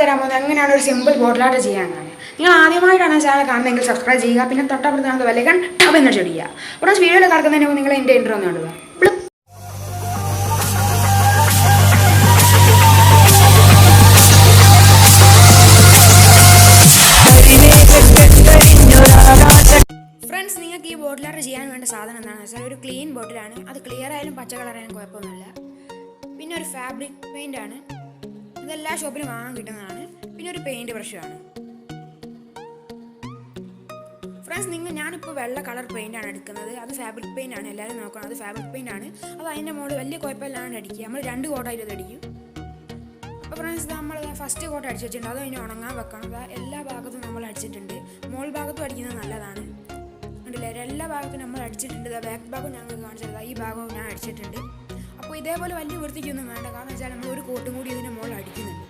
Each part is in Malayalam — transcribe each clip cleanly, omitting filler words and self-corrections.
തരാൻ പോകുന്നത് എങ്ങനെയാണ് ഒരു സിമ്പിൾ ബോട്ടിൽ ആർട്ട് ചെയ്യാനാണ്. നിങ്ങൾ ആദ്യമായിട്ടാണ് ചാനൽ കാണുന്നതെങ്കിൽ സബ്സ്ക്രൈബ് ചെയ്യുക. പിന്നെ തൊട്ടപ്പുറത്ത് ബെല്ലൈക്കൺ ടാപ്പ് എന്ന് ചെയ്യുക. ഉടനെ വീഡിയോയിൽ കടക്കുന്നതിന് മുമ്പ് നിങ്ങൾ എൻ്റെ ഇൻട്രോ ഒന്ന് കണ്ടുക. ഫ്രണ്ട്സ്, നിങ്ങൾക്ക് ഈ ബോട്ടിൽ ആർട്ട് ചെയ്യാൻ വേണ്ട സാധനം എന്താണെന്ന് വെച്ചാൽ ഒരു ക്ലീൻ ബോട്ടിലാണ്. അത് ക്ലിയർ ആയാലും പച്ച കളറായാലും കുഴപ്പമൊന്നുമില്ല. പിന്നെ ഒരു ഫാബ്രിക് പെയിൻ്റ് ആണ്. ഇതെല്ലാ ഷോപ്പിലും വാങ്ങാൻ കിട്ടുന്നതാണ്. പിന്നെ ഒരു പെയിൻറ് ബ്രഷുമാണ്. ഫ്രണ്ട്സ്, ഞാനിപ്പോൾ വെള്ള കളർ പെയിൻ്റാണ് എടുക്കുന്നത്. അത് ഫാബ്രിക് പെയിൻ്റ് ആണ്. എല്ലാവരും നോക്കണം, അത് ഫാബ്രിക് പെയിൻ്റ് ആണ്. അത് അതിൻ്റെ മുകളിൽ വലിയ കുഴപ്പമില്ലാണ്ട് അടിക്കുക. നമ്മൾ 2 കോട്ടായിട്ട് അത് അടിക്കും. അപ്പോൾ ഫ്രണ്ട്സ്, നമ്മൾ ഫസ്റ്റ് കോട്ട് അടിച്ച് വെച്ചിട്ടുണ്ട്. അത് അതിന് ഉണങ്ങാൻ വെക്കണം. എല്ലാ ഭാഗത്തും നമ്മൾ അടിച്ചിട്ടുണ്ട്. മോൾ ഭാഗത്തും അടിക്കുന്നത് നല്ലതാണ്. കണ്ടില്ലേ, എല്ലാ ഭാഗത്തും നമ്മൾ അടിച്ചിട്ടുണ്ട്. ബാക്ക് ഭാഗം ഞങ്ങൾക്ക് കാണിച്ചത് ഈ ഭാഗവും ഞാൻ അടിച്ചിട്ടുണ്ട്. അപ്പോൾ ഇതേപോലെ വലിയ വൃത്തിക്കൊന്നും വേണ്ട. കാരണം വെച്ചാൽ നമ്മൾ ഒരു കോട്ടും കൂടി ഇതിൻ്റെ മുകളിൽ അടിക്കുന്നുണ്ട്.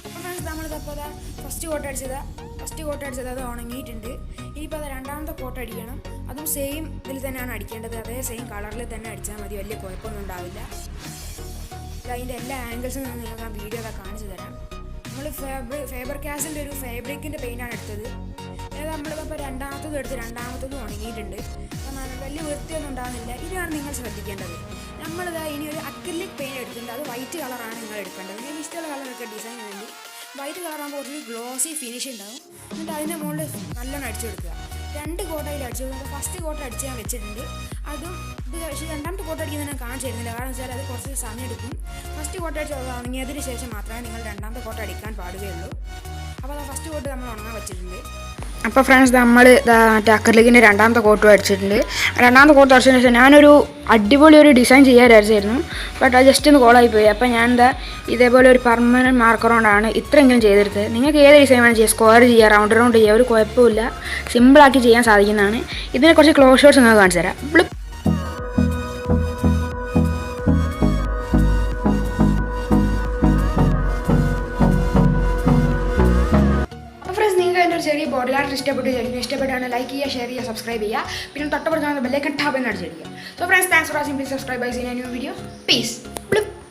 അപ്പോൾ ഫ്രണ്ട്സ്, നമ്മളിതപ്പോൾ ഫസ്റ്റ് കോട്ട് അടിച്ചത് അത് ഉണങ്ങിയിട്ടുണ്ട്. ഇനിയിപ്പോൾ അത് രണ്ടാമത്തെ കോട്ട് അടിക്കണം. അതും സെയിം ഇതിൽ തന്നെയാണ് അടിക്കേണ്ടത്. അതേ സെയിം കളറിൽ തന്നെ അടിച്ചാൽ മതി. വലിയ കുഴപ്പമൊന്നും ഉണ്ടാവില്ല. അതിൻ്റെ എല്ലാ ആംഗിൾസും നിങ്ങൾക്ക് ആ വീഡിയോ കാണിച്ചു തരാം. നമ്മൾ ഫേബർ കാസിൻ്റെ ഒരു ഫാബ്രിക്കിൻ്റെ പെയിൻ്റാണ് എടുത്തത്. അതായത് നമ്മളിപ്പോൾ രണ്ടാമത്തതും ഉണങ്ങിയിട്ടുണ്ട്. വലിയ വൃത്തിയൊന്നും ഉണ്ടാകുന്നില്ല. ഇതാണ് നിങ്ങൾ ശ്രദ്ധിക്കേണ്ടത്. ഇനി ഒരു അക്രിലിക് പെയിൻറ്റ് എടുത്തിട്ടുണ്ട്. അത് വൈറ്റ് കളറാണ് നിങ്ങൾ എടുക്കേണ്ടത്. നിങ്ങൾക്ക് ഇഷ്ടമുള്ള കളറൊക്കെ ഡിസൈൻ വേണ്ടി വൈറ്റ് കളറാകുമ്പോൾ കുറച്ച് ഗ്ലോസി ഫിനിഷ് ഉണ്ടാവും. എന്നിട്ട് അതിൻ്റെ മുകളിൽ നല്ലോണം അടിച്ചു കൊടുക്കുക. 2 കോട്ടയിൽ അടിച്ചു കൊടുക്കുക. ഫസ്റ്റ് കോട്ട അടിച്ച് ഞാൻ വെച്ചിട്ടുണ്ട്. അതും ഇത് പക്ഷേ രണ്ടാമത്തെ കോട്ട അടിക്കുന്നത് ഞാൻ കാണിച്ചു തരുന്നില്ല. കാരണം വെച്ചാൽ അത് കുറച്ച് സമയം എടുക്കും. ഫസ്റ്റ് കോട്ട അടിച്ച് ഉണങ്ങിയതിന് ശേഷം മാത്രമേ നിങ്ങൾ രണ്ടാമത്തെ കോട്ട അടിക്കാൻ പാടുകയുള്ളൂ. അപ്പോൾ ഫസ്റ്റ് കോട്ട് നമ്മൾ ഉണങ്ങാൻ വെച്ചിട്ടുണ്ട്. അപ്പോൾ ഫ്രണ്ട്സ്, നമ്മൾ അക്രിലിക്കിൻ്റെ രണ്ടാമത്തെ കോട്ടും അടിച്ചിട്ടുണ്ട്. രണ്ടാമത്തെ കോട്ട് അടിച്ചതിന് ശേഷം ഞാനൊരു അടിപൊളി ഒരു ഡിസൈൻ ചെയ്യാനായിരുന്നു. ബട്ട് അത് ജസ്റ്റ് ഒന്ന് കോളായിപ്പോയി. അപ്പോൾ ഞാൻ ഇതേപോലെ ഒരു പെർമനൻറ്റ് മാർക്കർ കൊണ്ടാണ് ഇത്രയെങ്കിലും ചെയ്തെടുത്തത്. നിങ്ങൾക്ക് ഏത് ഡിസൈൻ വേണം ചെയ്യുക, സ്ക്വയർ ചെയ്യുക, റൗണ്ട് ചെയ്യുക, ഒരു കുഴപ്പമില്ല. സിമ്പിളാക്കി ചെയ്യാൻ സാധിക്കുന്നതാണ്. ഇതിനെ കുറച്ച് ക്ലോസ് ഷോട്ട്സ് നിങ്ങൾക്ക് കാണിച്ചു തരാം. ചെറിയ ബോട്ടിൽ ആർട്ട് ഇഷ്ടപ്പെട്ടാണ് ലൈക്ക് ചെയ്യുക, ഷെയർ ചെയ്യുക, സബ്സ്ക്രൈബ് ചെയ്യുക. പിന്നെ തൊട്ടപ്പുറത്ത് ബെല്ലൈക്കൺ ടാപ്പ് എന്ന് അടിച്ചിരിക്കുക. So friends, thanks for watching. Please subscribe bye see in a new video. Piece.